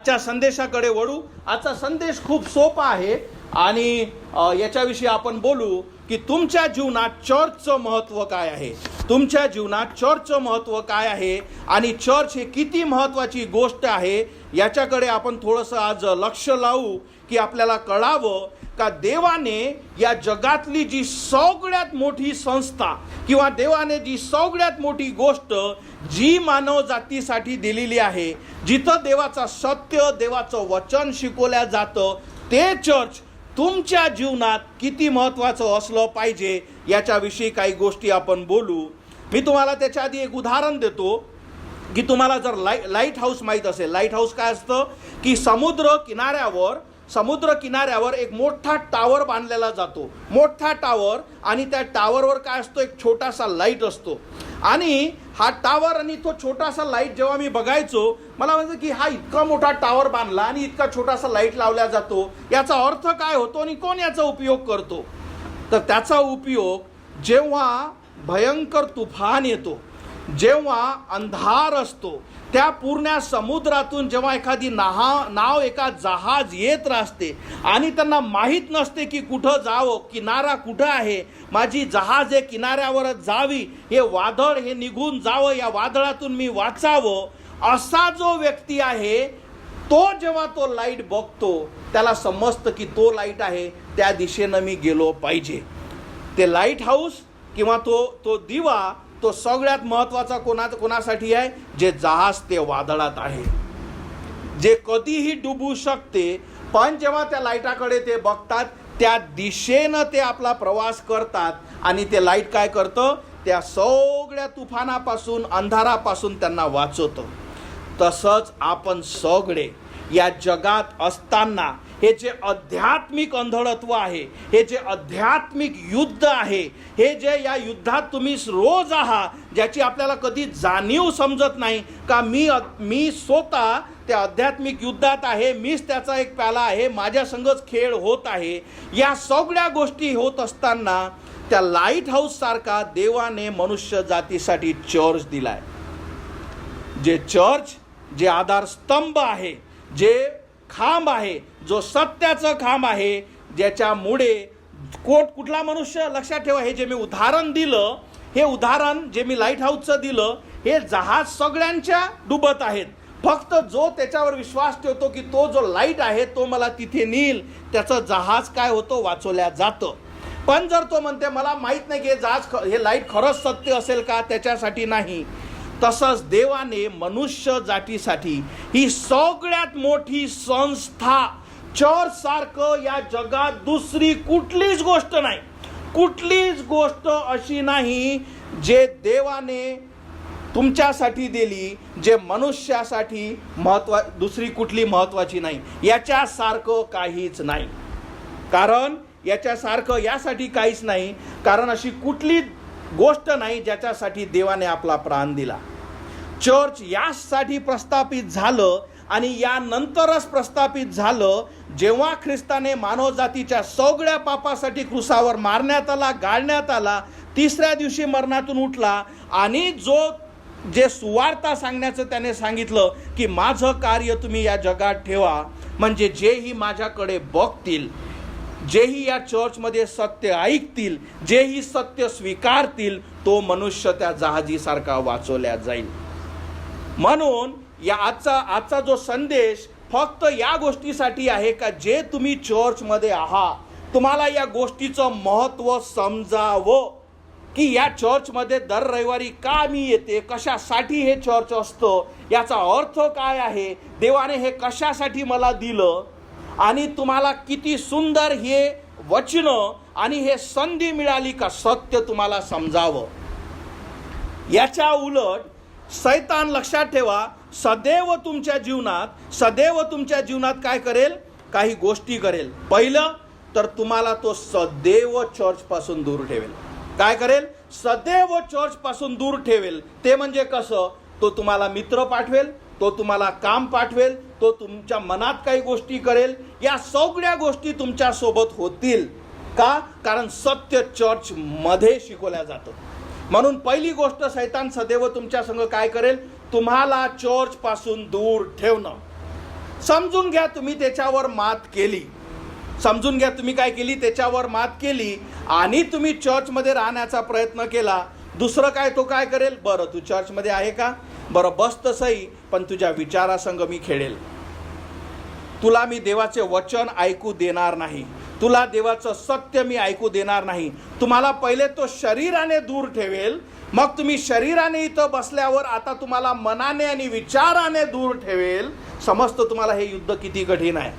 आजच्या संदेशाकडे वळू. आजचा संदेश खूप सोपा आहे आणि याच्याविषयी आपण बोलू की तुमच्या जीवनात चर्चचं महत्त्व काय आहे. तुमच्या जीवनात चर्चचं महत्त्व काय आहे आणि चर्च ही किती महत्त्वाची गोष्ट आहे याच्याकडे आपण थोडंसं आज लक्ष लावू की आपल्याला कळावं का देवाने या जगातली जी सगळ्यात मोठी संस्था किंवा देवाने जी सगळ्यात मोठी गोष्ट जी मानव जातीसाठी दिलेली आहे, जिथं देवाचं सत्य देवाचं वचन शिकवल्या जातं, ते चर्च तुमच्या जीवनात किती महत्त्वाचं असलं पाहिजे याच्याविषयी काही गोष्टी आपण बोलू. मी तुम्हाला त्याच्या आधी एक उदाहरण देतो की तुम्हाला जर लाईट हाऊस माहीत असेल. लाईट हाऊस काय असतं की समुद्र किनाऱ्यावर एक मोठा टावर बांधलेला जातो, मोठा टावर, आणि त्या टावरवर काय असतो, एक छोटासा लाईट असतो. आणि हा टावर आणि तो छोटासा लाईट जेव्हा मी बघायचो, मला म्हणजे की हा इतका मोठा टावर बांधला आणि इतका छोटासा लाईट लावला जातो, याचा अर्थ काय होतो आणि कोण याचा उपयोग करतो. तर त्याचा उपयोग जेव्हा भयंकर तुफान येतो, जेव्हा अंधार असतो, त्या पूर्ण समुद्रातून जेव्हा एखादी नाव एका जहाज येत राहते आणि त्यांना माहीत नसते की कुठं जावं, किनारा कुठं आहे, माझी जहाज हे किनाऱ्यावरच जावी, हे वादळ हे निघून जावं, या वादळातून मी वाचावं, असा जो व्यक्ती आहे तो जेव्हा तो लाईट बघतो त्याला समजतं की तो लाईट आहे, त्या दिशेनं मी गेलो पाहिजे. ते लाईट हाऊस किंवा तो दिवा तो सगळ्यात महत्त्वाचा कोणासाठी आहे, जे जहाज ते वादळात आहे, जे कधीही डुबू शकते, पण जेव्हा त्या लाईटाकडे ते बघतात त्या दिशेनं ते आपला प्रवास करतात आणि ते लाईट काय करतं, त्या सगळ्या तुफानापासून अंधारापासून त्यांना वाचवतं. तसंच आपण सगळे या जगात असताना हे जे आध्यात्मिक अंधळत्व आहे, हे जे आध्यात्मिक युद्ध आहे, हे जे या युद्धात तुम्ही रोज आहात, ज्याची आपल्याला कधी जाणीव समजत नाही का मी स्वतः त्या आध्यात्मिक युद्धात आहे, मीच त्याचा एक प्याला आहे, माझ्या संगच खेळ होत आहे. या सगळ्या गोष्टी होत असताना त्या लाईट हाऊस सारखा देवाने मनुष्य जातीसाठी चर्च दिलाय. जे चर्च जे आधारस्तंभ आहे, जे खांब आहे, जो सत्याचं खांब आहे, ज्याच्यामुळे कुठला मनुष्य, लक्षात ठेवा, हे जे मी उदाहरण दिलं, हे उदाहरण जे मी लाईट हाऊसचं दिलं, हे जहाज सगळ्यांच्या डुबत आहेत, फक्त जो त्याच्यावर विश्वास ठेवतो की तो जो लाईट आहे तो मला तिथे नेईल, त्याचं जहाज काय होतं, वाचवल्या जातं. पण जर तो म्हणते मला माहीत नाही की हे लाईट खरंच सत्य असेल का, त्याच्यासाठी नाही. तसंच देवाने मनुष्य जातीसाठी ही सगळ्यात मोठी संस्था, चर्च सारखं या जगात दुसरी कुठलीच गोष्ट नाही, कुठलीच गोष्ट अशी नाही जे देवाने तुमच्यासाठी दिली, जे मनुष्यासाठी दुसरी कुठली महत्त्वाची नाही. याच्यासारखं काहीच नाही. कारण याच्यासारखं यासाठी काहीच नाही, कारण अशी कुठली गोष्ट नाही ज्याच्यासाठी देवाने आपला प्राण दिला. चर्च यासाठी प्रस्थापित झालं आणि यानंतरच प्रस्थापित झालं जेव्हा ख्रिस्ताने मानवजातीच्या सगळ्या पापासाठी क्रुसावर मारण्यात आला, गाळण्यात आला, तिसऱ्या दिवशी मरणातून उठला आणि जे सुवार्ता सांगण्याचं त्याने सांगितलं की माझं कार्य तुम्ही या जगात ठेवा, म्हणजे जेही माझ्याकडे बघतील, जेही या चर्चमध्ये सत्य ऐकतील, जेही सत्य स्वीकारतील, तो मनुष्य त्या जहाजीसारखा वाचवल्या जाईल. म्हणून या आजचा जो संदेश फक्त या गोष्टीसाठी आहे का जे तुम्ही चर्चमध्ये आहात, तुम्हाला या गोष्टीचं महत्त्व समजावं की या चर्चमध्ये दर रविवारी का मी येते, कशासाठी हे चर्च असतं, याचा अर्थ काय आहे, देवाने हे कशासाठी मला दिलं, आणि तुम्हाला किती सुंदर हे वचनं आणि हे संधी मिळाली का सत्य तुम्हाला समजावं. याच्या उलट शैतान, लक्षात ठेवा, सदैव तुमच्या जीवनात काय करेल, काही गोष्टी करेल. पहिलं तर तुम्हाला तो सदैव चर्च पासून दूर ठेवेल. काय करेल, सदैव चर्च पासून दूर ठेवेल. ते म्हणजे कसं, तो तुम्हाला मित्र पाठवेल, तो तुम्हाला काम पाठवेल, तो तुमच्या मनात काही गोष्टी करेल, या सगळ्या गोष्टी तुमच्या सोबत होतील. का, कारण सत्य चर्च मध्ये शिकवल्या जातं. म्हणून पहिली गोष्ट, शैतान सदैव तुमच्या संग काय करेल, तुम्हाला चर्च पासून दूर ठेवणं. समजून घ्या तुम्ही त्याच्यावर मात केली, समजून घ्या तुम्ही काय केली, त्याच्यावर मात केली आणि तुम्ही चर्चमध्ये राहण्याचा प्रयत्न केला. दुसरं काय, तो काय करेल, बरं तू चर्चमध्ये आहे का, बरं बस तसंही, पण तुझ्या विचारासंग मी खेळेल, तुला मी देवाचे वचन ऐकू देणार नाही, तुला देवाचं सत्य मी ऐकू देणार नाही. तुम्हाला पहिले तो शरीराने दूर ठेवेल, मग तुम्ही शरीराने इथं बसल्यावर आता तुम्हाला मनाने आणि विचाराने दूर ठेवेल. समजतं तुम्हाला हे युद्ध किती कठीण आहे.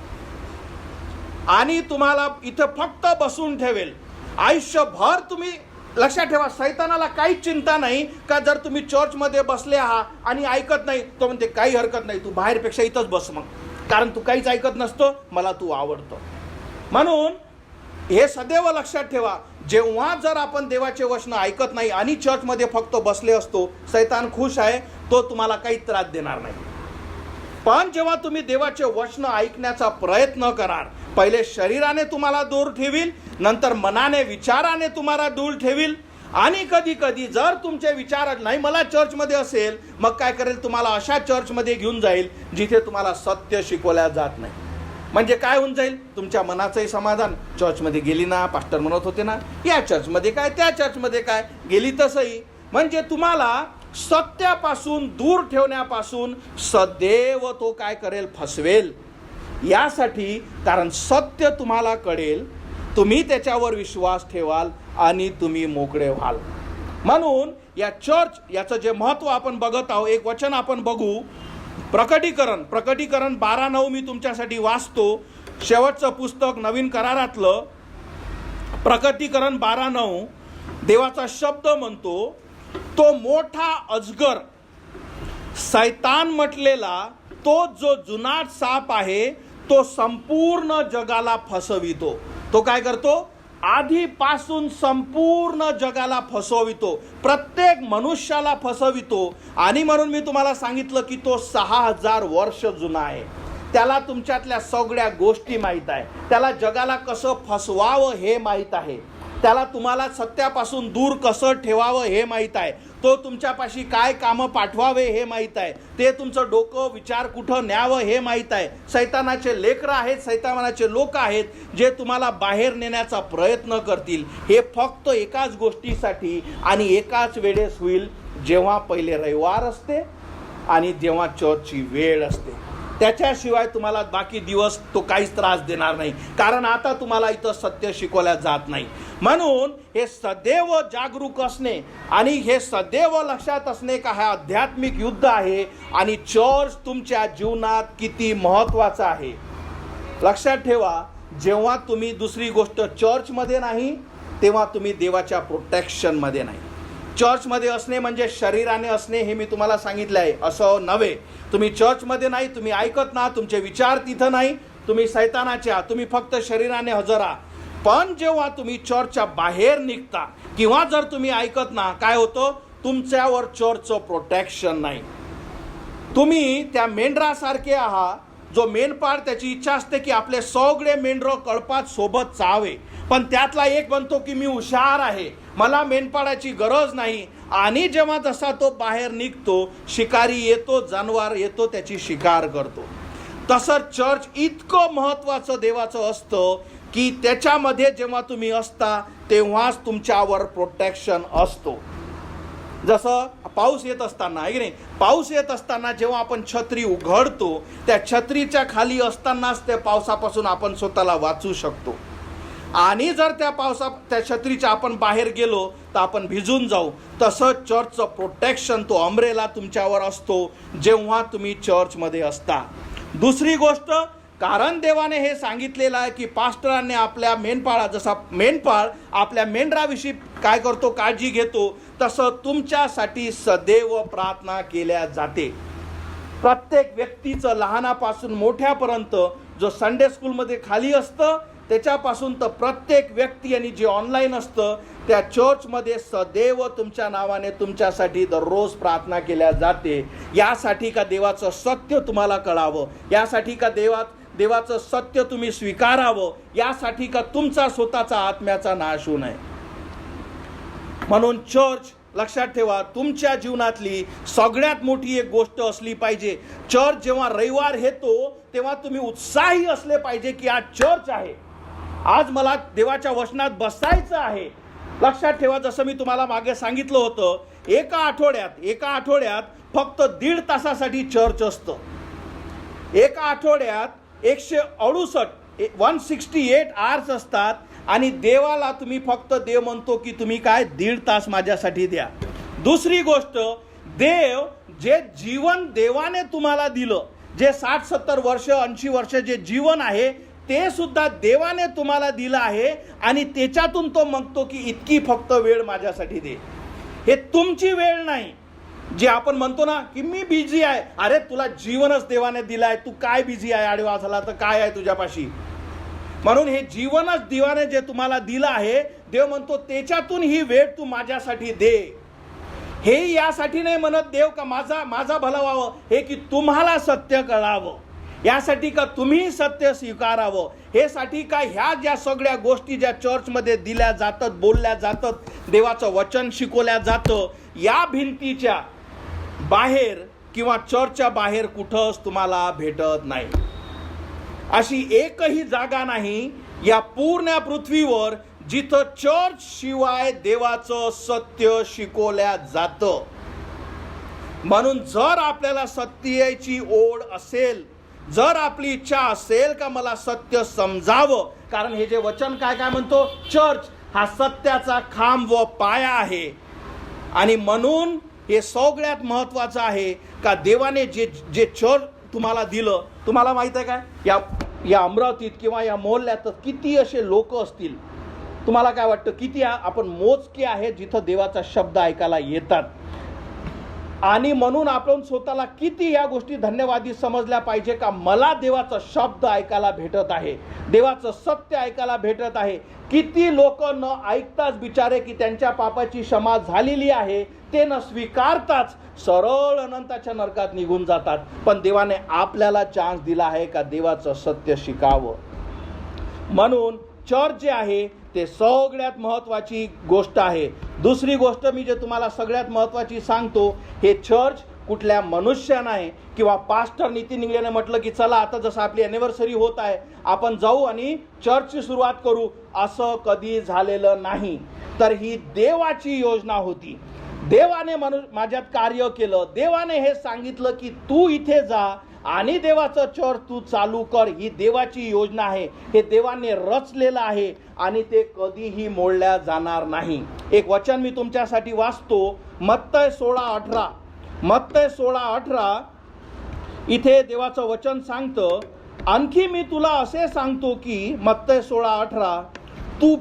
आणि तुम्हाला इथं फक्त बसून ठेवेल आयुष्यभर. तुम्ही लक्षात ठेवा, सैतानाला काहीच चिंता नाही का जर तुम्ही चर्चमध्ये बसले आहात आणि ऐकत नाही, तो म्हणते काही हरकत नाही, तू बाहेरपेक्षा इथंच बस मग, कारण तू काहीच ऐकत नसतो, मला तू आवडतो. म्हणून हे सदैव लक्षात ठेवा, जेव्हा जर आपण देवाचे वचन ऐकत नाही आणि चर्चमध्ये फक्त बसले असतो, सैतान खुश आहे, तो तुम्हाला काही त्रास देणार नाही. पण जेव्हा तुम्ही देवाचे वचन ऐकण्याचा प्रयत्न कराल, पहिले शरीराने तुम्हाला दूर ठेवील, नंतर मनाने विचाराने तुम्हाला दूर ठेवील. आणि कधी कधी जर तुमचे विचार नाही मला चर्चमध्ये असेल, मग काय करेल, तुम्हाला अशा चर्चमध्ये घेऊन जाईल जिथे तुम्हाला सत्य शिकवल्या जात नाही. म्हणजे काय होऊन जाईल, तुमच्या मनाचंही समाधान, चर्चमध्ये गेली ना, पास्टर म्हणत होते ना, या चर्चमध्ये काय, त्या चर्चमध्ये काय, गेली तसंही. म्हणजे तुम्हाला सत्यापासून दूर ठेवण्यापासून सदैव तो काय करेल, फसवेल. यासाठी, कारण सत्य तुम्हाला कळेल, तुम्ही त्याच्यावर विश्वास ठेवाल आणि तुम्ही मोकळे व्हाल. म्हणून या चर्च याचं जे महत्त्व आपण बघत आहोत, एक वचन आपण बघू, प्रकटीकरण 12:9 मी तुमच्यासाठी वाचतो. शेवटचं पुस्तक नवीन करारातलं प्रकटीकरण 12:9. देवाचा शब्द म्हणतो, तो मोठा अजगर सैतान म्हटलेला तो जो जुनाट साप आहे, तो संपूर्ण जगाला फसवितो. तो काय करतो, आधीपासून संपूर्ण जगाला फसवितो, प्रत्येक मनुष्याला फसवितो. आणि म्हणून मी तुम्हाला सांगितलं की तो 6000 वर्ष जुना आहे. त्याला तुमच्यातल्या सगळ्या गोष्टी माहीत आहे, त्याला जगाला कसं फसवावं हे माहीत आहे, त्याला तुम्हाला सत्यापासून दूर कसं ठेवावं हे माहीत आहे, तो तुमच्यापाशी काय कामं पाठवावे हे माहीत आहे, ते तुमचं डोकं विचार कुठं न्यावं हे माहीत आहे. सैतानाचे लेकरं आहेत, सैतानाचे लोक आहेत जे तुम्हाला बाहेर नेण्याचा प्रयत्न करतील. हे फक्त एकाच गोष्टीसाठी आणि एकाच वेळेस होईल, जेव्हा पहिले रविवार असते आणि जेव्हा चर्चची वेळ असते. त्याच्याशिवाय तुम्हाला बाकी दिवस तो काहीच त्रास देणार नाही, कारण आता तुम्हाला इथं सत्य शिकवल्या जात नाही. म्हणून हे सदैव जागरूक असणे आणि हे सदैव लक्षात असणे का हा आध्यात्मिक युद्ध आहे आणि चर्च तुमच्या जीवनात किती महत्त्वाचा आहे. लक्षात ठेवा, जेव्हा तुम्ही दुसरी गोष्ट चर्चमध्ये नाही, तेव्हा तुम्ही देवाच्या प्रोटेक्शनमध्ये नाही. चर्चमध्ये असणे म्हणजे शरीराने असणे, हे मी तुम्हाला सांगितलं आहे, असं नव्हे. तुम्ही चर्चमध्ये नाही, तुम्ही ऐकत ना, तुमचे विचार तिथं नाही, तुम्ही सैतानाचे आहात, तुम्ही फक्त शरीराने हजर आहात. पण जेव्हा तुम्ही चर्चच्या बाहेर निघता किंवा जर तुम्ही ऐकत ना, काय होतं, तुमच्यावर चर्चचं प्रोटेक्शन नाही. तुम्ही त्या मेंढरासारखे आहात, जो मेंढपाळ त्याची इच्छा असते की आपले सगळे मेंढरं कळपात सोबत चावे, पण त्यातला एक म्हणतो की मी हुशार आहे, मला मेंढपाळाची गरज नाही. आणि जेव्हा जसा तो बाहेर निघतो, शिकारी येतो, जनावर येतो, त्याची शिकार करतो. तसं चर्च इतकं महत्त्वाचं देवाचं असतं की त्याच्यामध्ये जेव्हा तुम्ही असता तेव्हाच तुमच्यावर प्रोटेक्शन असतो. जसं पाऊस येत असताना आहे की नाही, पाऊस येत असताना जेव्हा आपण छत्री उघडतो, त्या छत्रीच्या खाली असतानाच त्या पावसापासून आपण स्वतःला वाचू शकतो. आणि जर त्या छत्रीच्या आपण बाहेर गेलो तर आपण भिजून जाऊ. तसं चर्चचं प्रोटेक्शन, तो अम्ब्रेला तुमच्यावर असतो जेव्हा तुम्ही चर्चमध्ये असता. दुसरी गोष्ट, कारण देवाने हे सांगितलेलं आहे की पास्टरांनी आपल्या मेंढपाळा, जसा मेंढपाळ आपल्या मेंढराविषयी काय करतो, काळजी घेतो, तसं तुमच्यासाठी सदैव प्रार्थना केल्या जाते. प्रत्येक व्यक्तीचं लहानापासून मोठ्यापर्यंत, जो संडे स्कूलमध्ये खाली असतं त्याच्यापासून तर प्रत्येक व्यक्ती आणि जे ऑनलाईन असतं, त्या चर्चमध्ये सदैव तुमच्या नावाने तुमच्यासाठी दररोज प्रार्थना केल्या जाते. यासाठी का देवाचं सत्य तुम्हाला कळावं, यासाठी का देवाचं सत्य तुम्ही स्वीकारावं, यासाठी का तुमचा स्वतःचा आत्म्याचा नाश होऊ नये. म्हणून चर्च लक्षात ठेवा, तुमच्या जीवनातली सगळ्यात मोठी एक गोष्ट असली पाहिजे, चर्च जेव्हा रविवार येतो तेव्हा तुम्ही उत्साही असले पाहिजे की आज चर्च आहे, आज मला देवाच्या वचनात बसायचं आहे. लक्षात ठेवा, जसं मी तुम्हाला मागे सांगितलं होतं, एका आठवड्यात फक्त 1.5 तासासाठी चर्च असतं. एका आठवड्यात 168 आवर्स असतात आणि देवाला तुम्ही फक्त देव म्हणतो की तुम्ही काय 1.5 तास माझ्यासाठी द्या. दुसरी गोष्ट, देव जे जीवन देवाने तुम्हाला दिलं, जे 60-70 वर्ष 80 वर्ष जे जीवन आहे ते सुद्धा देवाने तुम्हाला दिलं आहे आणि त्याच्यातून तो मागतो की इतकी फक्त वेळ माझ्यासाठी दे. हे तुमची वेळ नाही, जे आपण म्हणतो ना की मी बिझी आहे. अरे तुला जीवनच देवाने दिलाय, तू काय बिझी आहे, आडवा झाला तर काय आहे तुझ्यापाशी. म्हणून हे जीवनच देवाने जे तुम्हाला दिलं आहे, देव म्हणतो त्याच्यातून ही वेळ तू माझ्यासाठी दे. हे यासाठी नाही म्हणत देव का माझा भलं व्हावं, हे की तुम्हाला सत्य कळावं, यासाठी का तुम्ही सत्य स्वीकारावं, हे साठी का ह्या ज्या सगळ्या गोष्टी ज्या चर्चमध्ये दिल्या जातात, बोलल्या जातात, देवाचं वचन शिकवल्या जातं, या भिंतीच्या बाहेर किंवा चर्चच्या बाहेर कुठंच तुम्हाला भेटत नाही. अशी एकही जागा नाही या पूर्ण पृथ्वीवर जिथं चर्च शिवाय देवाचं सत्य शिकवल्या जातं. म्हणून जर आपल्याला सत्याची ओढ असेल, जर आपली इच्छा असेल का मला सत्य समजावं, कारण हे जे वचन काय म्हणतो, चर्च हा सत्याचा खांब व पाया आहे. आणि म्हणून हे सगळ्यात महत्वाचं आहे का देवाने जे चर्च तुम्हाला दिलं. तुम्हाला माहित आहे काय, या अमरावतीत किंवा या मोहल्ल्यात किती असे लोक असतील, तुम्हाला काय वाटतं किती आपण मोजके आहे जिथं देवाचा शब्द ऐकायला येतात. आणि म्हणून आपण स्वतःला किती या गोष्टी धन्यवादी समजल्या पाहिजे का मला देवाचा शब्द ऐकायला भेटत आहे, देवाचं सत्य ऐकायला भेटत आहे. किती लोक न ऐकताच बिचारे की त्यांच्या पापाची क्षमा झालेली आहे ते न स्वीकारताच सरळ अनंताच्या नरकात निघून जातात. पण देवाने आपल्याला चान्स दिला आहे का देवाचं सत्य शिकावं. म्हणून चर्च जे आहे ते सगळ्यात महत्त्वाची गोष्ट आहे. दुसरी गोष्ट मी जे तुम्हाला सगळ्यात महत्त्वाची सांगतो, हे चर्च कुठल्या मनुष्य नाही किंवा पास्टर नितीन इंगळेने म्हटलं की चला आता जसं आपली ॲनिव्हर्सरी होत आहे आपण जाऊ आणि चर्चची सुरुवात करू, असं कधी झालेलं नाही. तर ही देवाची योजना होती. देवाने माझ्यात कार्य केलं, देवाने हे सांगितलं की तू इथे जा आणि देवाचं चर्च तू चालू कर. ही देवाची योजना आहे, हे देवाने रचलेलं आहे आणि ते कधीही मोडल्या जाणार नाही. एक वचन मी तुमच्यासाठी वाचतो, मत्तय 16:18 इथे देवाचं वचन सांगतं. आणखी मी तुला असे सांगतो की मत्तय 16:18 तू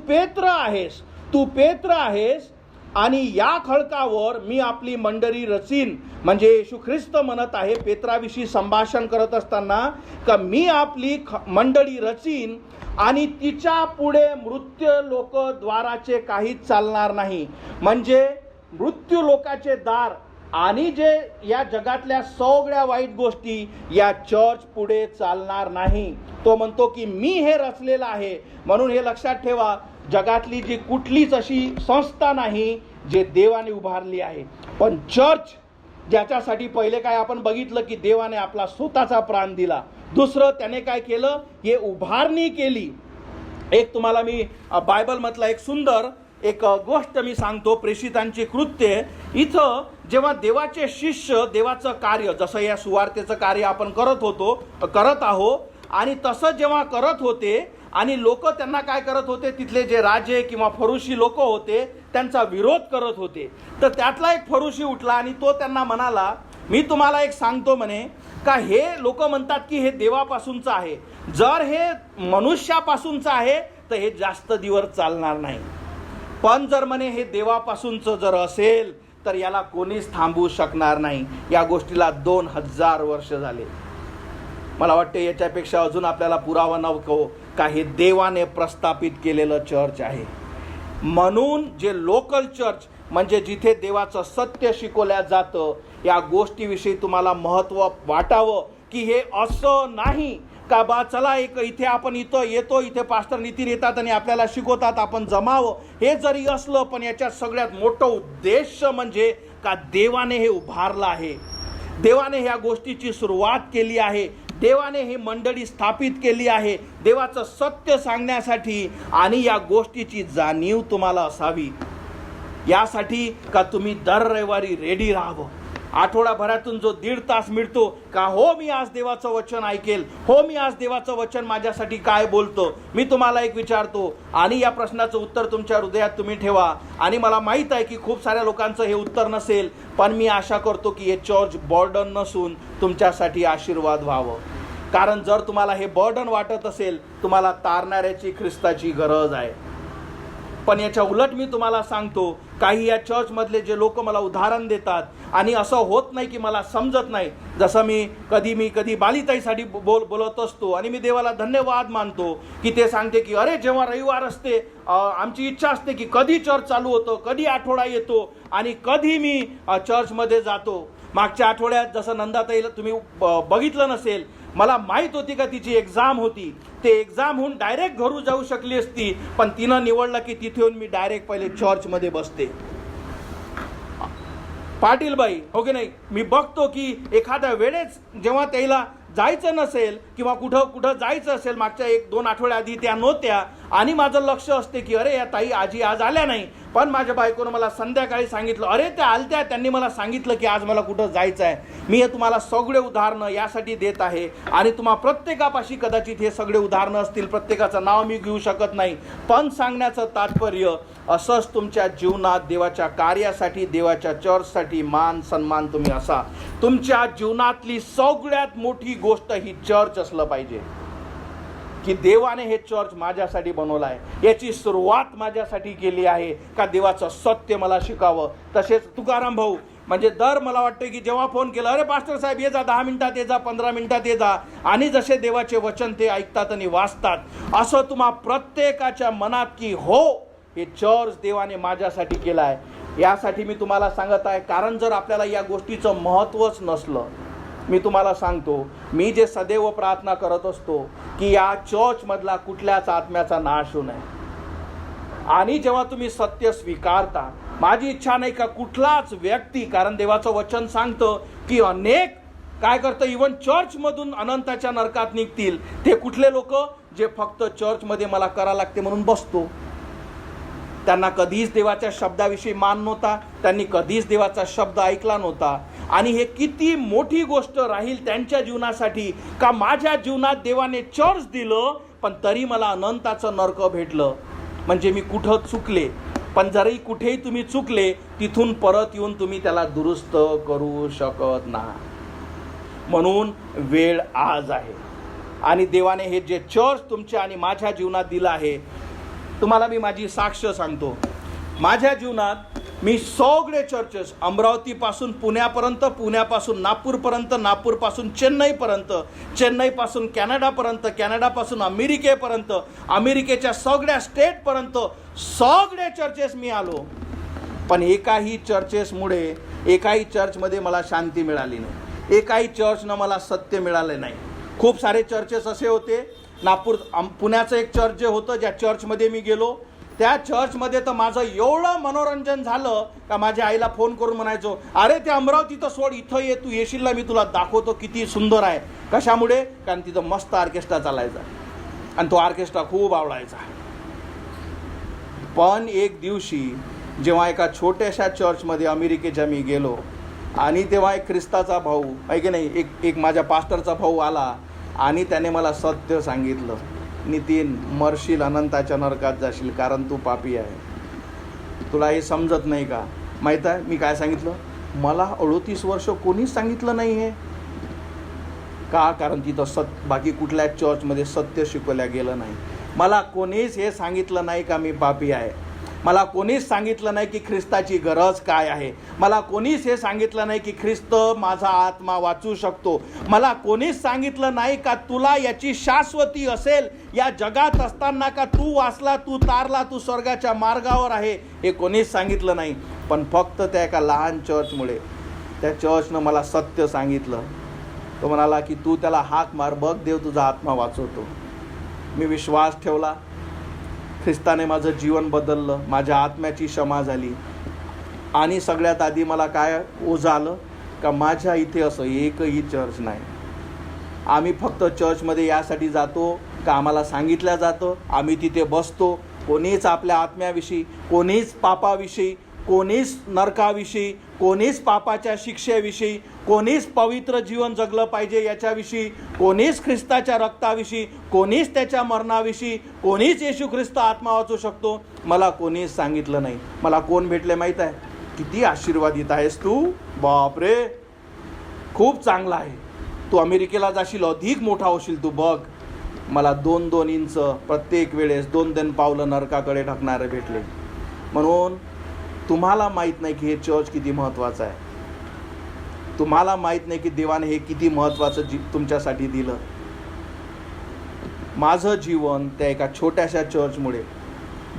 पेत्र आहेस आणि या खडकावर मी आपली मंडळी रचीन. म्हणजे येशू ख्रिस्त म्हणत आहे पेत्राविषयी संभाषण करत असताना का मी आपली मंडळी रचीन आणि तिच्या पुढे मृत्यू लोक द्वाराचे काहीच चालणार नाही. म्हणजे मृत्यू लोकाचे दार आणि जे या जगातल्या सगळ्या वाईट गोष्टी या चर्च पुढे चालणार नाही. तो म्हणतो की मी हे रचलेलं आहे. म्हणून हे लक्षात ठेवा, जगातली जी कुठलीच अशी संस्था नाही जे देवाने उभारली आहे. पण चर्च ज्याच्यासाठी पहिले काय आपण बघितलं की देवाने आपला स्वतःचा प्राण दिला. दुसरं त्याने काय केलं, हे उभारणी केली. एक तुम्हाला मी बायबलमधला एक सुंदर एक गोष्ट मी सांगतो, प्रेषितांची कृत्ये. इथं जेव्हा देवाचे शिष्य देवाचं कार्य, जसं या सुवार्तेचं कार्य आपण करत आहोत आणि तसं जेव्हा करत होते आणि लोक त्यांना काय करत होते, तिथले जे राजे किंवा फरुशी लोक होते त्यांचा विरोध करत होते. तर त्यातला एक फरुशी उठला आणि तो त्यांना म्हणाला, मी तुम्हाला एक सांगतो म्हणे का हे लोक म्हणतात की हे देवापासूनचं आहे, जर हे मनुष्यापासूनचं आहे तर हे जास्त दिवस चालणार नाही. पण जर म्हणे हे देवापासूनचं जर असेल तर याला कोणीच थांबवू शकणार नाही. या गोष्टीला 2000 वर्ष झाले. मला वाटते याच्यापेक्षा अजून आपल्याला पुरावा नको का हे देवाने प्रस्थापित केलेलं चर्च आहे. म्हणून जे लोकल चर्च म्हणजे जिथे देवाचं सत्य शिकवल्या जातं, या गोष्टीविषयी तुम्हाला महत्त्व वाटावं की हे असं नाही का बा चला एक इथे आपण येतो इथे पास्टर नितीन येतात आणि आपल्याला शिकवतात, आपण जमावं, हे जरी असलं, पण याच्यात सगळ्यात मोठं उद्देश म्हणजे का देवाने हे उभारलं आहे, देवाने ह्या गोष्टीची सुरुवात केली आहे, देवाने ही मंडळी स्थापित केली आहे देवाचं सत्य सांगण्यासाठी, आणि या गोष्टीची जाणीव तुम्हाला असावी यासाठी का तुम्ही दर रविवारी रेडी राहावं. आठवडाभरातून जो 1.5 तास मिळतो का हो मी आज देवाचं वचन ऐकेल, हो मी आज देवाचं वचन माझ्यासाठी काय बोलतो, मी तुम्हाला एक विचारतो आणि या प्रश्नाचं उत्तर तुमच्या हृदयात तुम्ही ठेवा. आणि मला माहीत आहे की खूप साऱ्या लोकांचं हे उत्तर नसेल, पण मी आशा करतो की हे चर्च बर्डन नसून तुमच्यासाठी आशीर्वाद व्हावं. कारण जर तुम्हाला हे बर्डन वाटत असेल, तुम्हाला तारणाऱ्याची ख्रिस्ताची गरज आहे. पण याच्या उलट मी तुम्हाला सांगतो, काही या चर्चमधले जे लोक मला उदाहरण देतात आणि असं होत नाही की मला समजत नाही, जसं मी कधी बालिताईसाठी बोलत असतो आणि मी देवाला धन्यवाद मानतो की ते सांगते की अरे जेव्हा रविवार असते आमची इच्छा असते की कधी चर्च चालू होतं, कधी आठवडा येतो आणि कधी मी चर्चमध्ये जातो. मागच्या आठवड्यात जसं नंदाताईला तुम्ही बघितलं नसेल, मला माहीत होती का तिची एक्झाम होती, ते एक्झाम होऊन डायरेक्ट घरू जाऊ शकली असती, पण तिनं निवडलं की तिथे येऊन मी डायरेक्ट पहिले चर्चमध्ये बसते. पाटील बाई हो की नाही, मी बघतो की एखाद्या वेळेस जेव्हा त्याला जायचं नसेल किंवा कुठं जायचं असेल, मागच्या 1-2 आठवड्या आधी त्या नव्हत्या आणि माझं लक्ष असते की अरे या ताई आजी आज आल्या नाही, पण माझ्या बायकोनं मला संध्याकाळी सांगितलं अरे त्या आलत्या, त्यांनी मला सांगितलं की आज मला कुठं जायचं आहे. मी हे तुम्हाला सगळे उदाहरणं यासाठी देत आहे आणि तुम्हा प्रत्येकापाशी कदाचित हे सगळे उदाहरणं असतील, प्रत्येकाचं नाव मी घेऊ शकत नाही, पण सांगण्याचं तात्पर्य असंच तुमच्या जीवनात देवाच्या कार्यासाठी, देवाच्या चर्चसाठी मान सन्मान तुम्ही असा. तुमच्या जीवनातली सगळ्यात मोठी गोष्ट ही चर्च असलं पाहिजे की देवाने हे चर्च माझ्यासाठी बनवलं आहे, याची सुरुवात माझ्यासाठी केली आहे का देवाचं सत्य मला शिकावं. तसेच तुकाराम भाऊ म्हणजे मला वाटतं की जेव्हा फोन केला अरे पास्टर साहेब ये जा, 10 मिनिटात ये जा, 15 मिनिटात ये जा, आणि जसे देवाचे वचन ते ऐकतात आणि वाचतात, असं तुम्हा प्रत्येकाच्या मनात की हो हे चर्च देवाने माझ्यासाठी केलं आहे. यासाठी मी तुम्हाला सांगत आहे, कारण जर आपल्याला या गोष्टीचं महत्त्वच नसलं, मी तुम्हाला सांगतो, मी जे सदैव प्रार्थना करत असतो की या चर्चमधला कुठल्याच आत्म्याचा नाश होऊ नये. आणि जेव्हा तुम्ही सत्य स्वीकारता, माझी इच्छा नाही का कुठलाच व्यक्ती, कारण देवाचं वचन सांगतं की अनेक काय करतं इवन चर्चमधून अनंताच्या नरकात निघतील. ते कुठले लोक जे फक्त चर्चमध्ये मला करा लागते म्हणून बसतो, त्यांना कधीच देवाच्या शब्दाविषयी मान नव्हता, त्यांनी कधीच देवाचा शब्द ऐकला नव्हता. आणि हे किती मोठी गोष्ट राहील त्यांच्या जीवनासाठी का माझ्या जीवनात देवाने चर्च दिलं पण तरी मला अनंताचं नरक भेटलं. म्हणजे मी कुठं चुकले, पण जरी कुठेही तुम्ही चुकले तिथून परत येऊन तुम्ही त्याला दुरुस्त करू शकत नाही. म्हणून वेळ आज आहे आणि देवाने हे जे चर्च तुमच्या आणि माझ्या जीवनात दिलं आहे, तुम्हाला मी माझी साक्ष सांगतो, माझ्या जीवनात मी सगळे चर्चेस अमरावतीपासून पुण्यापर्यंत, पुण्यापासून नागपूरपर्यंत, नागपूरपासून चेन्नईपर्यंत, चेन्नईपासून कॅनडापर्यंत, कॅनडापासून अमेरिकेपर्यंत, अमेरिकेच्या सगळ्या स्टेटपर्यंत सगळे चर्चेस मी आलो. पण एकाही चर्चमध्ये मला शांती मिळाली नाही, एकाही चर्चनं मला सत्य मिळाले नाही. खूप सारे चर्चेस असे होते, पुण्याचं एक चर्च जे होतं, ज्या चर्चमध्ये मी गेलो त्या चर्चमध्ये तर माझं एवढं मनोरंजन झालं का माझ्या आईला फोन करून म्हणायचो अरे ते अमरावतीचं सोड, इथं ये, तू येशील ना, मी तुला दाखवतो किती सुंदर आहे. कशामुळे? कारण तिथं मस्त ऑर्केस्ट्रा चालायचा आणि तो ऑर्केस्ट्रा खूप आवडायचा. पण एक दिवशी जेव्हा एका छोट्याशा चर्चमध्ये अमेरिकेच्या मी गेलो आणि तेव्हा एक ख्रिस्ताचा भाऊ आहे की नाही, एक माझ्या पास्टरचा भाऊ आला आणि त्याने मला सत्य सांगितलं, नितीन मरशील, अनंताच्या नरकात जाशील, कारण तू पापी आहे. तुला हे समजत नाही का? माहीत आहे मी काय सांगितलं? मला 38 वर्ष कोणीच सांगितलं नाही हे का? कारण तिथं बाकी कुठल्या चर्चमध्ये सत्य शिकवल्या गेलं नाही. मला कोणीच हे सांगितलं नाही का मी पापी आहे. मला कोणीच सांगितलं नाही की ख्रिस्ताची गरज काय आहे. मला कोणीच हे सांगितलं नाही की ख्रिस्त माझा आत्मा वाचू शकतो. मला कोणीच सांगितलं नाही का तुला याची शाश्वती असेल या जगात असताना, का तू वाचला, तू तारला, तू स्वर्गाच्या मार्गावर आहे, हे कोणीच सांगितलं नाही. पण फक्त त्या एका लहान चर्चमुळे, त्या चर्चनं मला सत्य सांगितलं तो म्हणाला की तू त्याला हाक मार, बघ देव तुझा आत्मा वाचवतो. मी विश्वास ठेवला, ख्रिस्ताने माझं जीवन बदललं, माझ्या आत्म्याची क्षमा झाली. आणि सगळ्यात आधी मला काय ओझं आलं का माझ्या इथे असं एकही चर्च नाही. आम्ही फक्त चर्चमध्ये यासाठी जातो का आम्हाला सांगितलं जातं, आम्ही तिथे बसतो. कोणीच आपल्या आत्म्याविषयी, कोणीच पापाविषयी, कोणीच नरकाविषयी, कोणीच पापाच्या शिक्षेविषयी, कोणीच पवित्र जीवन जगलं पाहिजे याच्याविषयी, कोणीच ख्रिस्ताच्या रक्ताविषयी, कोणीच त्याच्या मरणाविषयी, कोणीच येशू ख्रिस्त आत्मा वाचू शकतो, मला कोणीच सांगितलं नाही. मला कोण भेटले माहीत आहे? किती आशीर्वादित आहेस तू, बापरे, खूप चांगला आहे, तू अमेरिकेला जाशील, अधिक मोठा होशील तू, बघ. मला 2-2 इंच प्रत्येक वेळेस 2-2 पावलं नरकाकडे ढकणारे भेटले. म्हणून तुम्हाला माहीत नाही की हे चर्च किती महत्त्वाचं आहे. तुम्हाला माहीत नाही की देवाने हे किती महत्त्वाचं तुमच्यासाठी दिलं. माझं जीवन त्या एका छोट्याशा चर्चमुळे,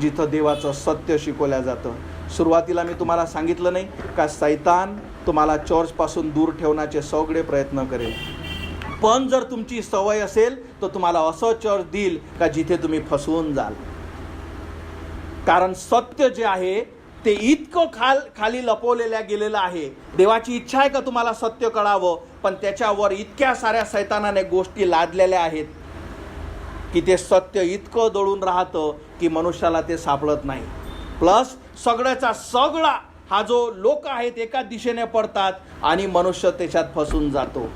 जिथं देवाचं सत्य शिकवलं जातं. सुरुवातीला मी तुम्हाला सांगितलं नाही का सैतान तुम्हाला चर्चपासून दूर ठेवण्याचे सगळे प्रयत्न करेल. पण जर तुमची सवय असेल तर तुम्हाला असं चर्च देईल का जिथे तुम्ही फसवून जाल. कारण सत्य जे आहे ते इतकं खाली लपवलेल्या गेलेलं आहे. देवाची इच्छा आहे का तुम्हाला सत्य कळावं, पण त्याच्यावर इतक्या साऱ्या सैतानाने गोष्टी लादलेल्या आहेत की ते सत्य इतकं दळून राहतं की मनुष्याला ते सापडत नाही. प्लस सगळ्याचा सगळा हा जो लोक आहेत एका दिशेने पडतात आणि मनुष्य त्याच्यात फसून जातो.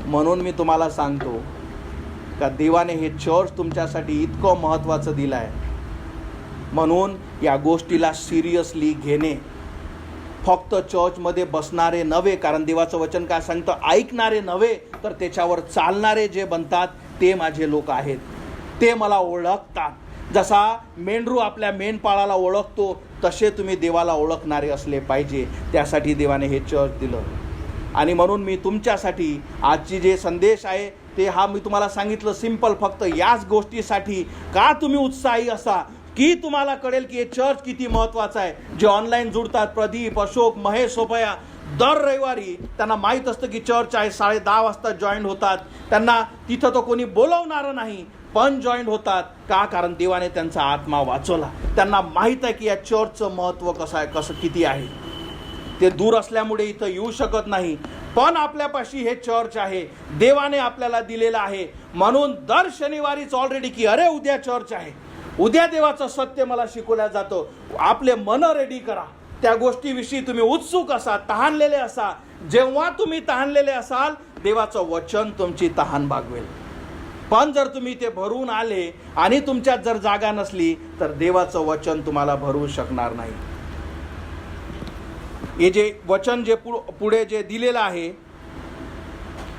म्हणून मी तुम्हाला सांगतो का देवाने हे चर्च तुमच्यासाठी इतकं महत्त्वाचं दिलं आहे. म्हणून या गोष्टीला सिरियसली घेणे. फक्त चर्चमध्ये बसणारे नव्हे, कारण देवाचं वचन काय सांगतं, ऐकणारे नव्हे तर त्याच्यावर चालणारे जे बनतात ते माझे लोक आहेत. ते मला ओळखतात. जसा मेंढरू आपल्या मेंढपाळाला ओळखतो तसे तुम्ही देवाला ओळखणारे असले पाहिजे. त्यासाठी देवाने हे चर्च दिलं. आणि म्हणून मी तुमच्यासाठी आजची जे संदेश आहे ते हा मी तुम्हाला सांगितलं सिंपल, फक्त याच गोष्टीसाठी का तुम्ही उत्साही असा की तुम्हाला कळेल की हे चर्च किती महत्त्वाचं आहे. जे ऑनलाईन जुडतात, प्रदीप, अशोक, महेश, सोपया, दर रविवारी त्यांना माहीत असतं की चर्च आहे, 10:30 वाजता जॉईन होतात. त्यांना तिथं तो कोणी बोलवणारं नाही पण जॉईन होतात. का? कारण देवाने त्यांचा आत्मा वाचवला. त्यांना माहीत आहे की या चर्चचं महत्त्व कसं आहे, कसं किती आहे. ते दूर असल्यामुळे इथं येऊ शकत नाही, पण आपल्यापाशी हे चर्च आहे, देवाने आपल्याला दिलेलं आहे. म्हणून दर शनिवारीच ऑलरेडी की अरे उद्या चर्च आहे, उद्या देवाचं सत्य मला शिकवलं जातं. आपले मन रेडी करा. त्या गोष्टीविषयी तुम्ही उत्सुक असा, तहानलेले असा. जेव्हा तुम्ही तहानलेले असाल देवाचं वचन तुमची तहान भागवेल. पण जर तुम्ही ते भरून आले आणि तुमच्यात जर जागा नसली तर देवाचं वचन तुम्हाला भरू शकणार नाही. हे जे वचन जे पुढे जे दिलेलं आहे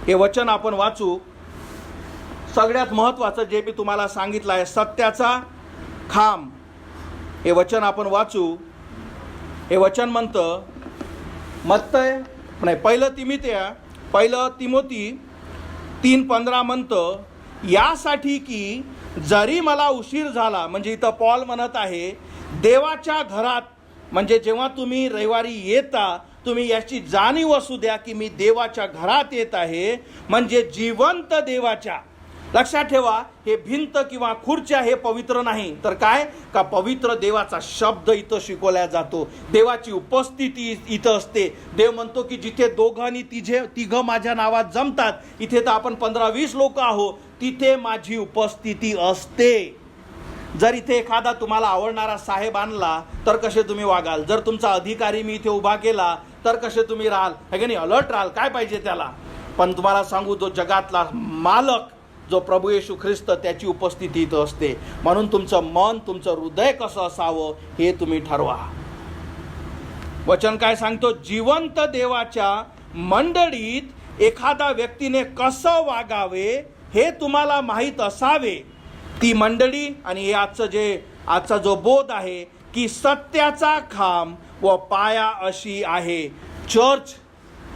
हे वचन आपण वाचू. सगळ्यात महत्त्वाचं जे मी तुम्हाला सांगितलं आहे, सत्याचा खांब, हे वचन आपण वाचू. हे वचन म्हणतं, पहिलं तिमोथी 3:15 म्हणतं, यासाठी की जरी मला उशीर झाला, म्हणजे इथं पॉल म्हणत आहे देवाच्या घरात, म्हणजे जेव्हा तुम्ही रविवारी येता तुम्ही याची जाणीव असू द्या की मी देवाच्या घरात येत आहे, म्हणजे जिवंत देवाच्या. लक्षात ठेवा, हे भिंत किंवा खुर्च्या हे पवित्र नाही, तर काय का पवित्र देवाचा शब्द इथं शिकवला जातो. देवाची उपस्थिती इथं असते. देव म्हणतो की जिथे 2 आणि 3 माझ्या नावात जमतात, इथे तर आपण 15-20 लोक आहोत, तिथे माझी उपस्थिती असते. जर इथे एखादा तुम्हाला आवडणारा साहेब आणला तर कसे तुम्ही वागाल? जर तुमचा अधिकारी मी इथे उभा केला तर कसे तुम्ही राहाल? हे की नाही, अलर्ट राहाल, काय पाहिजे त्याला. पण तुम्हाला सांगू, जो जगातला मालक जो प्रभू येशू ख्रिस्त, त्याची उपस्थिती इथं असते. म्हणून तुमचं मन, तुमचं हृदय कसं असावं हे तुम्ही ठरवा. वचन काय सांगतो, जिवंत देवाच्या मंडळीत एखादा व्यक्तीने कसं वागावे हे तुम्हाला माहीत असावे. ती मंडळी आणि हे आजचा जो बोध आहे की सत्याचा खांब व पाया अशी आहे. चर्च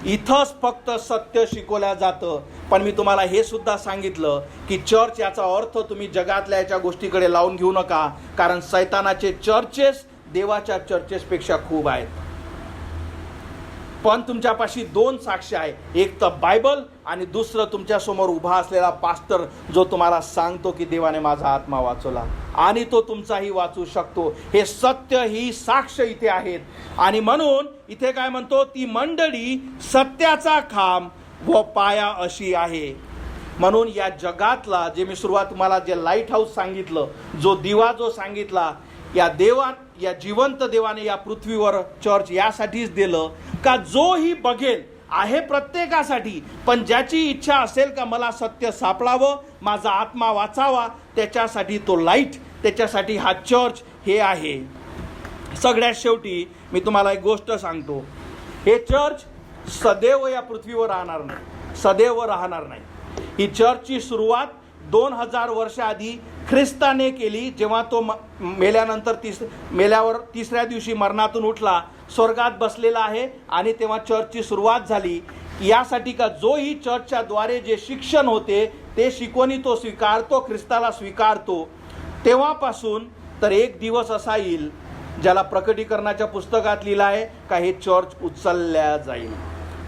इथंच फक्त सत्य शिकवल्या जातं. पण मी तुम्हाला हे सुद्धा सांगितलं की चर्च याचा अर्थ तुम्ही जगातल्या याच्या गोष्टीकडे लावून घेऊ नका, कारण सैतानाचे चर्चेस देवाच्या चर्चेसपेक्षा खूप आहेत. पण तुमच्यापाशी दोन साक्ष आहे, एक तर बायबल आणि दुसरं तुमच्यासमोर उभा असलेला पास्टर, जो तुम्हाला सांगतो की देवाने माझा आत्मा वाचवला आणि तो तुमचाही वाचू शकतो. हे सत्य, ही साक्ष इथे आहेत. आणि म्हणून इथे काय म्हणतो, ती मंडळी सत्याचा खांब व पाया अशी आहे. म्हणून या जगातला, जे मी सुरुवात तुम्हाला जे लाईट हाऊस सांगितलं, जो दिवा जो सांगितला, या जिवंत देवाने या पृथ्वीवर चर्च यासाठीच दिलं का जोही बघेल आहे प्रत्येकासाठी, पण ज्याची इच्छा असेल का मला सत्य सापडावं, माझा आत्मा वाचावा, त्याच्यासाठी तो लाईट, त्याच्यासाठी हा चर्च हे आहे. सगळ्यात शेवटी मी तुम्हाला एक गोष्ट सांगतो, हे चर्च सदैव या पृथ्वीवर राहणार नाही, सदैव राहणार नाही. ही चर्चची सुरुवात 2000 वर्ष आधी ख्रिस्ताने केली, जेव्हा तो मेल्यानंतर मेल्यावर तिसऱ्या दिवशी मरणातून उठला, स्वर्गात बसलेला आहे, आणि तेव्हा चर्चची सुरुवात झाली. यासाठी का जोही चर्चच्या द्वारे जे शिक्षण होते ते शिकवणी तो स्वीकारतो, ख्रिस्ताला स्वीकारतो, तेव्हापासून तर एक दिवस असा येईल ज्याला प्रकटीकरणाच्या पुस्तकात लिहिलं आहे का हे चर्च उचलल्या जाईल.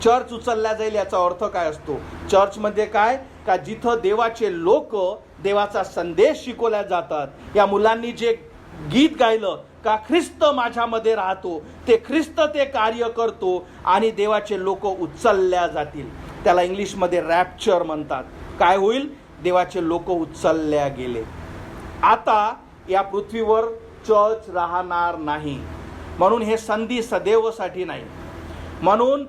चर्च उचलल्या जाईल याचा अर्थ काय असतो, चर्चमध्ये काय का जिथं देवाचे लोक देवाचा संदेश शिकवल्या जातात. या मुलांनी जे गीत गायलं का ख्रिस्त माझ्यामध्ये राहतो, ते ख्रिस्त ते कार्य करतो आणि देवाचे लोक उचलल्या जातील. त्याला इंग्लिशमध्ये रॅप्चर म्हणतात. काय होईल, देवाचे लोक उचलल्या गेले. आता या पृथ्वीवर चर्च राहणार नाही, म्हणून हे संधी सदैवसाठी नाही. म्हणून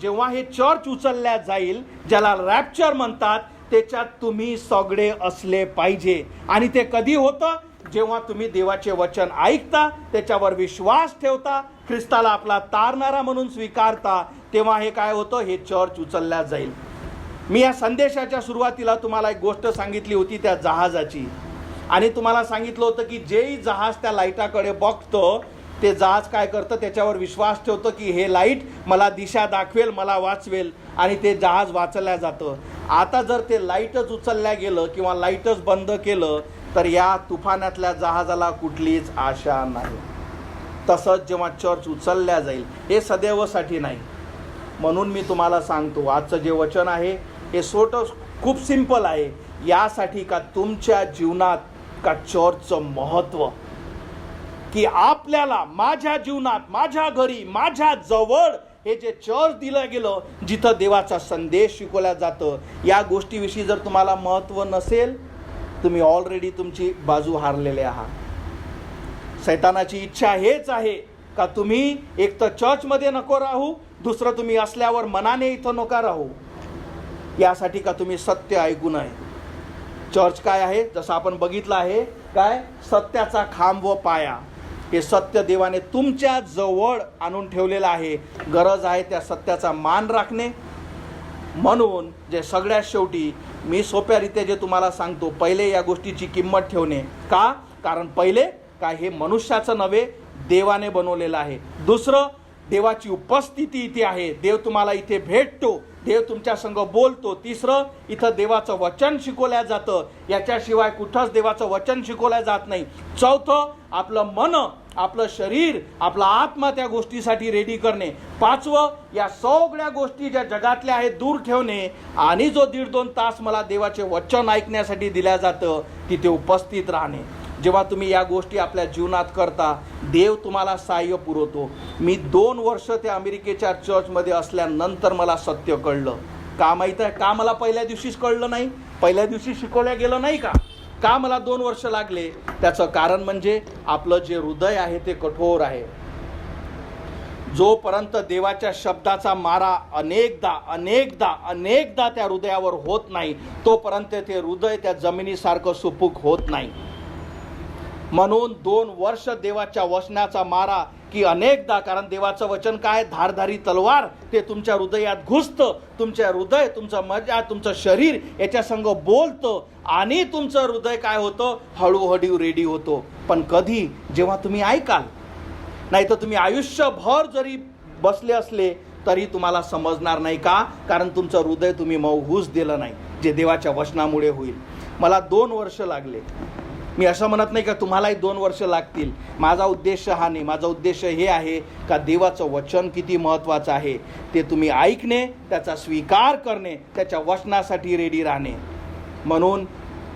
जेव्हा हे चर्च उचलल्या जाईल, ज्याला रॅप्चर म्हणतात, त्याच्यात तुम्ही सगळे असले पाहिजे. आणि ते कधी होतं, जेव्हा तुम्ही देवाचे वचन ऐकता, त्याच्यावर विश्वास ठेवता, ख्रिस्ताला आपला तारणारा म्हणून स्वीकारता, तेव्हा हे काय होतं, हे चर्च उचलल्या जाईल. मी या संदेशाच्या सुरुवातीला तुम्हाला एक गोष्ट सांगितली होती त्या जहाजाची, आणि तुम्हाला सांगितलं होतं की जेही जहाज त्या लाईटाकडे बघतं, ते जहाज काय करतं, त्याच्यावर विश्वास ठेवतं की हे लाईट मला दिशा दाखवेल, मला वाचवेल, आणि ते जहाज वाचल्या जातं. आता जर ते लाईटच उचलल्या गेलं किंवा लाईटच बंद केलं तर या तुफानातल्या जहाजाला कुठलीच आशा नाही. तसंच जेव्हा चर्च उचलल्या जाईल, हे सदैवसाठी नाही. म्हणून मी तुम्हाला सांगतो, आजचं जे वचन आहे हे खूप सिंपल आहे, यासाठी का तुमच्या जीवनात का चर्चचं महत्त्व, की आपल्याला माझ्या जीवनात, माझ्या घरी, माझ्या जवळ हे जे चर्च दिलं गेलं, जिथं देवाचा संदेश शिकवला जातं, या गोष्टीविषयी जर तुम्हाला महत्त्व नसेल, तुम्ही ऑलरेडी तुमची बाजू हारलेले आहात. सैतानाची इच्छा हेच आहे का तुम्ही एक तर चर्चमध्ये नको राहू, दुसरं तुम्ही असल्यावर मनाने इथं नका राहू, यासाठी का तुम्ही सत्य ऐकू नये. चर्च काय आहे, जसं आपण बघितलं आहे, काय सत्याचा खांब व पाया. हे सत्य देवाने तुमच्या जवळ आणून ठेवलेलं आहे. गरज आहे त्या सत्याचा मान राखणे. म्हणून जे सगळ्यात शेवटी मी सोप्यारीत्या जे तुम्हाला सांगतो, पहिले या गोष्टीची किंमत ठेवणे. का, कारण पहिले काय हे मनुष्याचं नव्हे, देवाने बनवलेलं आहे. दुसरं, देवाची उपस्थिती इथे आहे, देव तुम्हाला इथे भेटतो, देव तुमच्या संग बोलतो. तिसरं, इथं देवाचं वचन शिकवल्या जातं, याच्याशिवाय कुठंच देवाचं वचन शिकवल्या जात नाही. चौथं, आपलं मन, आपलं शरीर, आपला आत्मा त्या गोष्टीसाठी रेडी करणे. पाचवं, या सगळ्या गोष्टी ज्या जगातल्या आहेत दूर ठेवणे, आणि जो 1.5-2 तास मला देवाचे वचन ऐकण्यासाठी दिल्या जातं, तिथे उपस्थित राहणे. जेव्हा तुम्ही या गोष्टी आपल्या जीवनात करता, देव तुम्हाला सहाय्य पुरवतो. मी 2 वर्ष त्या अमेरिकेच्या चर्चमध्ये असल्यानंतर मला सत्य कळलं. का माहीत आहे, का मला पहिल्या दिवशीच कळलं नाही, पहिल्या दिवशी शिकवलं गेलं नाही का मला 2 वर्ष लागले? त्याचं कारण म्हणजे आपलं जे हृदय आहे ते कठोर आहे. जोपर्यंत देवाच्या शब्दाचा मारा अनेकदा त्या हृदयावर होत नाही, तोपर्यंत ते हृदय त्या जमिनीसारखं सुपूक होत नाही. म्हणून 2 वर्ष देवाच्या वचनाचा मारा, की अनेकदा, कारण देवाचं वचन काय, धारधारी तलवार, ते तुमच्या हृदयात घुसतं. तुमच्या हृदय, तुमचं मजा, तुमचं शरीर याच्या संग बोलतं, आणि तुमचं हृदय काय होतं, हळूहळू रेडी होतो. पण कधी, जेव्हा तुम्ही ऐकाल. नाही तर तुम्ही आयुष्यभर जरी बसले असले तरी तुम्हाला समजणार नाही. का, कारण तुमचं हृदय तुम्ही मौहूस दिलं नाही, जे देवाच्या वचनामुळे होईल. मला 2 वर्ष लागले. मी असं म्हणत नाही का तुम्हालाही 2 वर्ष लागतील. माझा उद्देश हा नाही. माझा उद्देश हे आहे का देवाचं वचन किती महत्त्वाचं आहे ते तुम्ही ऐकणे, त्याचा स्वीकार करणे, त्याच्या वचनासाठी रेडी राहणे. म्हणून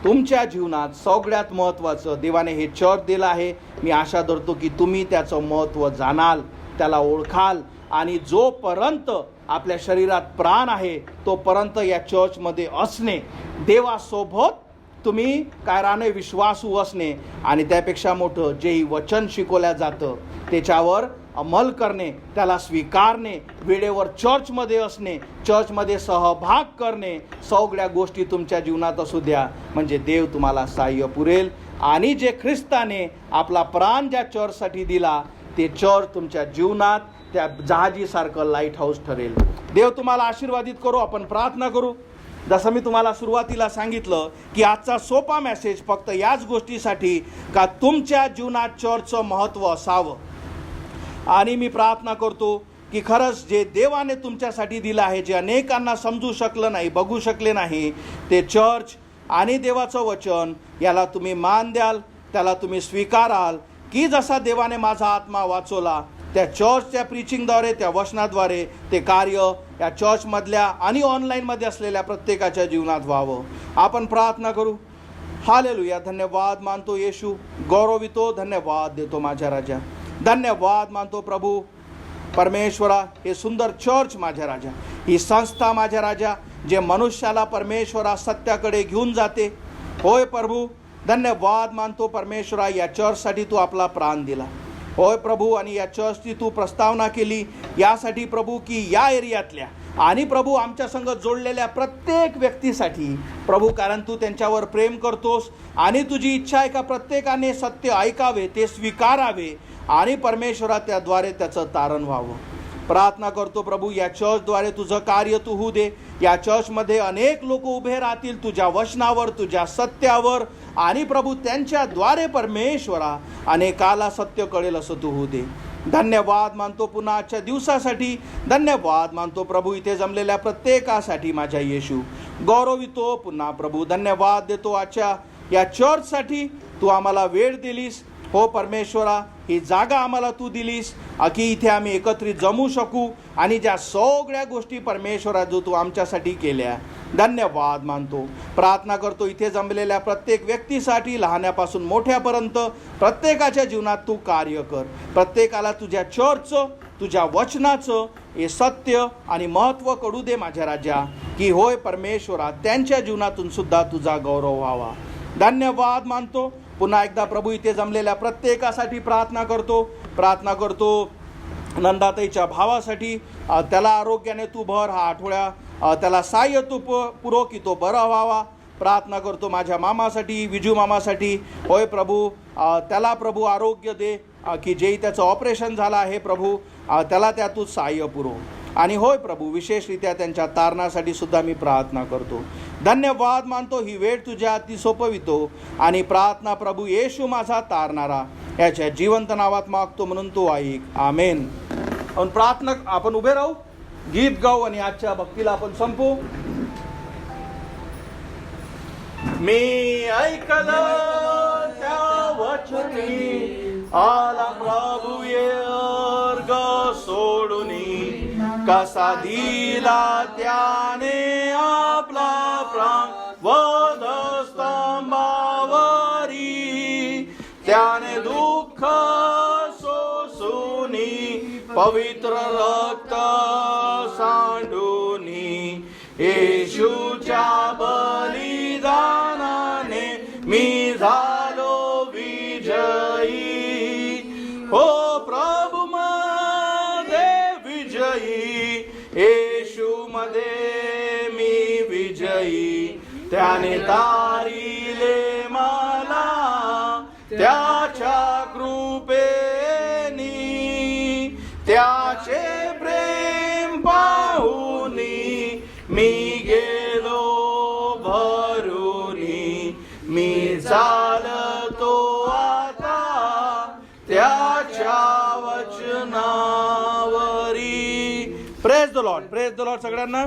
तुमच्या जीवनात सगळ्यात महत्त्वाचं देवाने हे चर्च दिलं आहे. मी आशा धरतो की तुम्ही त्याचं महत्त्व जाणाल, त्याला ओळखाल आणि जोपर्यंत आपल्या शरीरात प्राण आहे तोपर्यंत या चर्चमध्ये असणे, देवासोबत तुम्ही काय राहणे, विश्वासू असणे आणि त्यापेक्षा मोठं जेही वचन शिकवल्या जातं त्याच्यावर अंमल करणे, त्याला स्वीकारणे, वेळेवर चर्चमध्ये असणे, चर्चमध्ये सहभाग करणे, सगळ्या गोष्टी तुमच्या जीवनात असू द्या. म्हणजे देव तुम्हाला सहाय्य पुरेल आणि जे ख्रिस्ताने आपला प्राण ज्या चर्चसाठी दिला ते चर्च तुमच्या जीवनात त्या जहाजीसारखं लाईट हाऊस ठरेल. देव तुम्हाला आशीर्वादित करू. आपण प्रार्थना करू. जसं मी तुम्हाला सुरुवातीला सांगितलं की आजचा सोपा मेसेज फक्त याच गोष्टीसाठी का तुमच्या जीवनात चर्चचं महत्त्व असावं. आणि मी प्रार्थना करतो की खरंच जे देवाने तुमच्यासाठी दिलं आहे, जे अनेकांना समजू शकलं नाही, बघू शकले नाही, ते चर्च आणि देवाचं वचन याला तुम्ही मान द्याल, त्याला तुम्ही स्वीकाराल की जसा देवाने माझा आत्मा वाचवला त्या चर्चच्या प्रीचिंगद्वारे, त्या वचनाद्वारे ते कार्य या चर्चमधल्या आणि ऑनलाईनमध्ये असलेल्या प्रत्येकाच्या जीवनात व्हावं. आपण प्रार्थना करू. हालेलुया. धन्यवाद मानतो येशू, गौरवितो, धन्यवाद देतो माझ्या राजा. धन्यवाद मानतो प्रभू परमेश्वरा, हे सुंदर चर्च माझ्या राजा, ही संस्था माझ्या राजा, जे मनुष्याला परमेश्वरा सत्याकडे घेऊन जाते. होय प्रभू, धन्यवाद मानतो परमेश्वरा, या चर्चसाठी तू आपला प्राण दिला. होय प्रभू, आणि या चर्चची तू प्रस्तावना केली यासाठी प्रभू की या एरियातल्या आणि प्रभू आमच्या संग जोडलेल्या प्रत्येक व्यक्तीसाठी प्रभू, कारण तू त्यांच्यावर प्रेम करतोस आणि तुझी इच्छा आहे का प्रत्येकाने सत्य ऐकावे, ते स्वीकारावे आणि परमेश्वरा त्याद्वारे त्याचं तारण व्हावं. प्रार्थना करतो प्रभू, या चर्चद्वारे तुझं कार्य तू होऊ दे. या चर्चमध्ये अनेक लोक उभे राहतील तुझ्या वचनावर, तुझ्या सत्यावर आणि प्रभू त्यांच्याद्वारे परमेश्वरा अनेकाला सत्य कळेल असं तू होऊ दे. धन्यवाद मानतो पुन्हा आजच्या दिवसासाठी. धन्यवाद मानतो प्रभू इथे जमलेल्या प्रत्येकासाठी माझ्या येशू, गौरवितो पुन्हा प्रभू. धन्यवाद देतो आजच्या या चर्चसाठी. तू आम्हाला वेळ दिलीस. हो परमेश्वरा, ही जागा आम्हाला तू दिलीस की इथे आम्ही एकत्रित जमू शकू आणि ज्या सगळ्या गोष्टी परमेश्वरा जो तू आमच्यासाठी केल्या, धन्यवाद मानतो. प्रार्थना करतो इथे जमलेल्या प्रत्येक व्यक्तीसाठी, लहानापासून मोठ्यापर्यंत प्रत्येकाच्या जीवनात तू कार्य कर. प्रत्येकाला तुझ्या चर्चचं, तुझ्या वचनाचं हे सत्य आणि महत्त्व कळू दे माझ्या राजा, की होय परमेश्वरा त्यांच्या जीवनातून सुद्धा तुझा गौरव व्हावा. धन्यवाद मानतो. पुन्हा एकदा प्रभू इथे जमलेल्या प्रत्येकासाठी प्रार्थना करतो नंदाताईच्या भावासाठी. त्याला आरोग्याने तू भर. हा आठवड्या त्याला सहाय्य तू पुरो की तो बरा व्हावा. प्रार्थना करतो माझ्या मामासाठी, विजू मामासाठी. होय प्रभू, त्याला प्रभू आरोग्य दे की जेही त्याचं ऑपरेशन झालं आहे प्रभू, त्याला त्यातून सहाय्य पुरो. आणि होय प्रभू, विशेषरित्या त्यांच्या तारणासाठी सुद्धा मी प्रार्थना करतो. धन्यवाद मानतो. ही वेळ तुझ्या हाती सोपवितो आणि प्रार्थना प्रभू येशू माझा तारणारा याच्या जिवंत नावात मागतो म्हणून तू ऐक. आमेन. आपण प्रार्थना, आपण उभे राहू, गीत गाऊ आणि आजच्या भक्तीला आपण संपू. मी ऐकलं त्या वचनी आला प्रभू येर्ग सोडूनी, कसा दिला त्याने आपला प्राण वधस्तंभावरी, त्याने दुःख सोसूनी पवित्र रक्त सांडूनी, येशूच्या बलिदानाने मी झालो विजयी. हो प्रभू मध्ये विजयी, येशू मध्ये मी विजयी. त्याने तारिले मला त्याच्या कृपेनी, त्याचे प्रेम पाहुनी मी गेलो भरूनी. मी चालतो आता त्याच्या वचनावरी. Praise the Lord, praise the Lord सगळ्यांना.